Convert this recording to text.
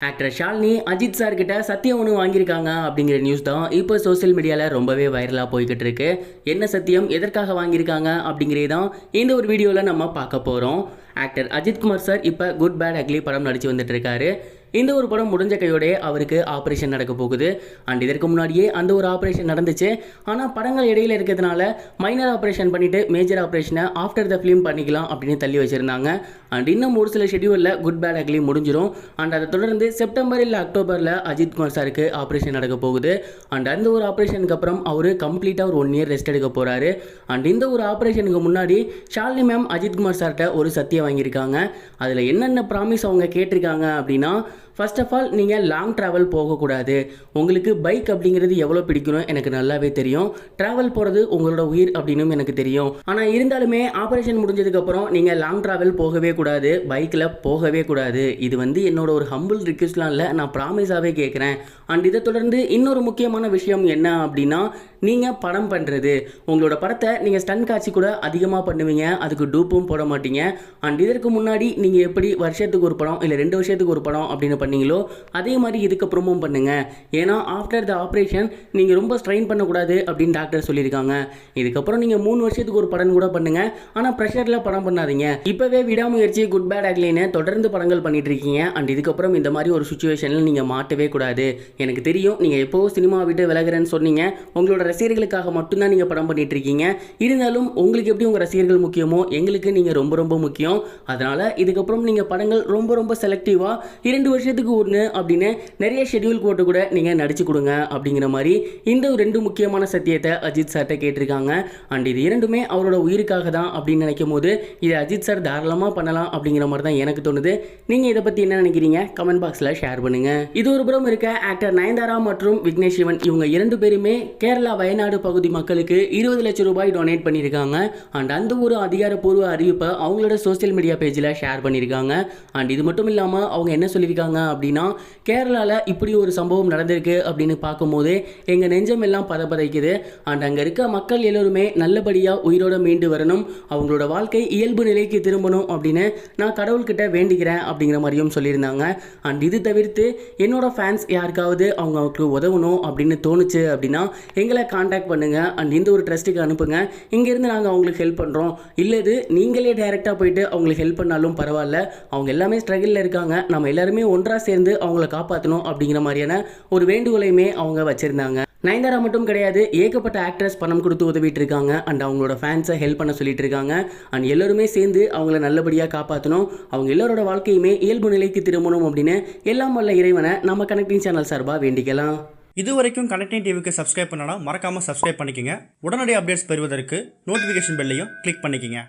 Actor Shalini Ajith sir கிட்ட சத்தியம் ஒன்று வாங்கியிருக்காங்க அப்படிங்கிற நியூஸ் தான் இப்போ சோசியல் மீடியாவில் ரொம்பவே வைரலாக போய்கிட்டு இருக்கு. என்ன சத்தியம், எதற்காக வாங்கியிருக்காங்க அப்படிங்கிறே தான் இந்த ஒரு வீடியோவில் நம்ம பார்க்க போகிறோம். ஆக்டர் அஜித்குமார் சார் இப்போ குட் பேட் அக்லி படம் நடித்து வந்துட்டு இருக்காரு. இந்த ஒரு படம் முடிஞ்ச கையோடே அவருக்கு ஆப்ரேஷன் நடக்க போகுது. அண்ட் இதற்கு முன்னாடியே அந்த ஒரு ஆப்ரேஷன் நடந்துச்சு. ஆனால் படங்கள் இடையில இருக்கிறதுனால மைனர் ஆப்ரேஷன் பண்ணிட்டு மேஜர் ஆப்ரேஷனை ஆஃப்டர் த ஃபிலிம் பண்ணிக்கலாம் அப்படின்னு தள்ளி வச்சிருந்தாங்க. அண்ட் இன்னும் ஒரு சில ஷெடியூலில் குட் பேட் அக்லி முடிஞ்சிடும். அண்ட் அதை தொடர்ந்து செப்டம்பர் இல்லை அக்டோபரில் அஜித்குமார் சாருக்கு ஆப்ரேஷன் நடக்க போகுது. அண்ட் அந்த ஒரு ஆப்ரேஷனுக்கு அப்புறம் அவர் கம்ப்ளீட்டாக ஒரு 1 இயர் ரெஸ்ட் எடுக்க போகிறாரு. அண்ட் இந்த ஒரு ஆப்ரேஷனுக்கு முன்னாடி ஷாலினி மேம் அஜித்குமார் சார்கிட்ட ஒரு சத்தியம் வாங்கியிருக்காங்க. அதில் என்னென்ன ப்ராமிஸ் அவங்க கேட்டிருக்காங்க அப்படின்னா, ஃபர்ஸ்ட் ஆஃப் ஆல் நீங்கள் லாங் ட்ராவல் போகக்கூடாது. உங்களுக்கு பைக் அப்படிங்கிறது எவ்வளோ பிடிக்கணும் எனக்கு நல்லாவே தெரியும். ட்ராவல் போகிறது உங்களோட உயிர் அப்படின்னு எனக்கு தெரியும். ஆனால் இருந்தாலுமே ஆப்ரேஷன் முடிஞ்சதுக்கப்புறம் நீங்கள் லாங் ட்ராவல் போகவே கூடாது, பைக்கில் போகவே கூடாது. இது என்னோட ஒரு ஹம்பிள் ரிக்வெஸ்ட்லாம் இல்லை, நான் ப்ராமிஸாகவே கேட்குறேன். அண்ட் இதை தொடர்ந்து இன்னொரு முக்கியமான விஷயம் என்ன அப்படின்னா, நீங்கள் படம் பண்ணுறது, உங்களோட படத்தை நீங்கள் ஸ்டன் காட்சி கூட அதிகமாக பண்ணுவீங்க, அதுக்கு டூப்பும் போட மாட்டீங்க. அண்ட் இதற்கு முன்னாடி நீங்கள் எப்படி வருஷத்துக்கு ஒரு படம் இல்லை 2 வருஷத்துக்கு ஒரு படம் அப்படின்னு பண்ணீங்களோ அதே மாதிரி இதுக்கப்புறமும் பண்ணுங்க. ஏன்னா ஆஃப்டர் த ஆப்ரேஷன் நீங்கள் ரொம்ப ஸ்ட்ரெயின் பண்ணக்கூடாது அப்படின்னு டாக்டர் சொல்லியிருக்காங்க. இதுக்கப்புறம் நீங்கள் 3 வருஷத்துக்கு ஒரு படம் கூட பண்ணுங்க, ஆனால் ப்ரெஷரில் படம் பண்ணாதீங்க. இப்போவே விடாமுயற்சி குட் பேட் அக்லின்னு தொடர்ந்து படங்கள் பண்ணிட்டு இருக்கீங்க. அண்ட் இதுக்கப்புறம் இந்த மாதிரி ஒரு சுச்சுவேஷனில் நீங்கள் மாட்டவே கூடாது. எனக்கு தெரியும் நீங்கள் எப்போ சினிமா விட்டு விலகிறேன்னு சொன்னீங்க, உங்களோட ரசிகர்களுக்காக மட்டும்தான் நீங்கள் படம் பண்ணிட்டு இருக்கீங்க. இருந்தாலும் உங்களுக்கு எப்படி உங்கள் ரசிகர்கள் முக்கியமோ எங்களுக்கு நீங்கள் ரொம்ப ரொம்ப முக்கியம். அதனால் இதுக்கப்புறம் நீங்கள் படங்கள் ரொம்ப ரொம்ப செலக்டிவாக 2 வருஷத்துக்கு ஒன்று அப்படின்னு நிறைய ஷெட்யூல் போட்டு கூட நீங்கள் நடிச்சு கொடுங்க அப்படிங்கிற மாதிரி இந்த 2 முக்கியமான சத்தியத்தை அஜித் சார்கிட்ட கேட்டிருக்காங்க. அண்ட் இது இரண்டுமே அவரோட உயிருக்காக தான் அப்படின்னு நினைக்கும் போது இது அஜித் சார் தாராளமாக பண்ணலாம் அப்படிங்கிற மாதிரி தான் எனக்கு தோணுது. நீங்கள் இதை பற்றி என்ன நினைக்கிறீங்க? கமெண்ட் பாக்ஸில் ஷேர் பண்ணுங்க. இது ஒரு புறம் இருக்க, ஆக்டர் நயன்தாரா மற்றும் விக்னேஷ் சிவன் இவங்க 2 பேருமே கேரளா வயநாடு பகுதி மக்களுக்கு 20 லட்சம் ரூபாய் டொனேட் பண்ணியிருக்காங்க. அண்ட் அந்த ஒரு அதிகாரப்பூர்வ அறிவிப்பை அவங்களோட சோசியல் மீடியா பேஜில் ஷேர் பண்ணியிருக்காங்க. அண்ட் இது மட்டும் இல்லாமல் அவங்க என்ன சொல்லியிருக்காங்க அப்படின்னா, கேரளாவில் இப்படி ஒரு சம்பவம் நடந்திருக்கு அப்படின்னு பார்க்கும்போது எங்கள் நெஞ்சம் எல்லாம் பதப்பதைக்குது. அண்ட் அங்கே இருக்க மக்கள் எல்லோருமே நல்லபடியாக உயிரோட மீண்டு வரணும், அவங்களோட வாழ்க்கை இயல்பு நிலைக்கு திரும்பணும் அப்படின்னு நான் கடவுள்கிட்ட வேண்டிக்கிறேன் அப்படிங்கிற மாதிரியும் சொல்லியிருந்தாங்க. அண்ட் இது தவிர்த்து என்னோட ஃபேன்ஸ் யாருக்காவது அவங்களுக்கு உதவணும் அப்படின்னு தோணுச்சு அப்படின்னா எங்களை காண்டாக்ட் பண்ணுங்க. அண்ட் இந்த ஒரு ட்ரஸ்ட்டுக்கு அனுப்புங்க, இங்கேருந்து நாங்கள் அவங்களுக்கு ஹெல்ப் பண்ணுறோம். இல்லது நீங்களே டைரெக்டாக போயிட்டு அவங்களுக்கு ஹெல்ப் பண்ணாலும் பரவாயில்ல, அவங்க எல்லாமே ஸ்ட்ரகிளில் இருக்காங்க, நம்ம எல்லாருமே ஒன்றாக சேர்ந்து அவங்கள காப்பாற்றணும் அப்படிங்கிற மாதிரியான ஒரு வேண்டுகோளையுமே அவங்க வச்சுருந்தாங்க. நயன்தாரா மட்டும் கிடையாது, ஏகப்பட்ட ஆக்ட்ரஸ் பணம் கொடுத்து உதவிட்டு இருக்காங்க. அண்ட் அவங்களோட ஃபேன்ஸை ஹெல்ப் பண்ண சொல்லிட்டு இருக்காங்க. அண்ட் எல்லாருமே சேர்ந்து அவங்கள நல்லபடியாக காப்பாற்றணும், அவங்க எல்லாரோட வாழ்க்கையுமே இயல்பு நிலைக்கு திரும்பணும் அப்படின்னு எல்லாம் வல்ல இறைவனை நம்ம கனெக்டிங் சேனல் சார்பாக வேண்டிக்கலாம். இது வரைக்கும் கனெக்டிங் டிவிக்கு சப்ஸ்கிரைப் பண்ணனா மறக்காமல் சப்ஸ்கிரைப் பண்ணிக்கங்க. உடனடி அப்டேட்ஸ் பெறுவதற்கு நோட்டிஃபிகேஷன் பெல்லையும் கிளிக் பண்ணிக்கங்க.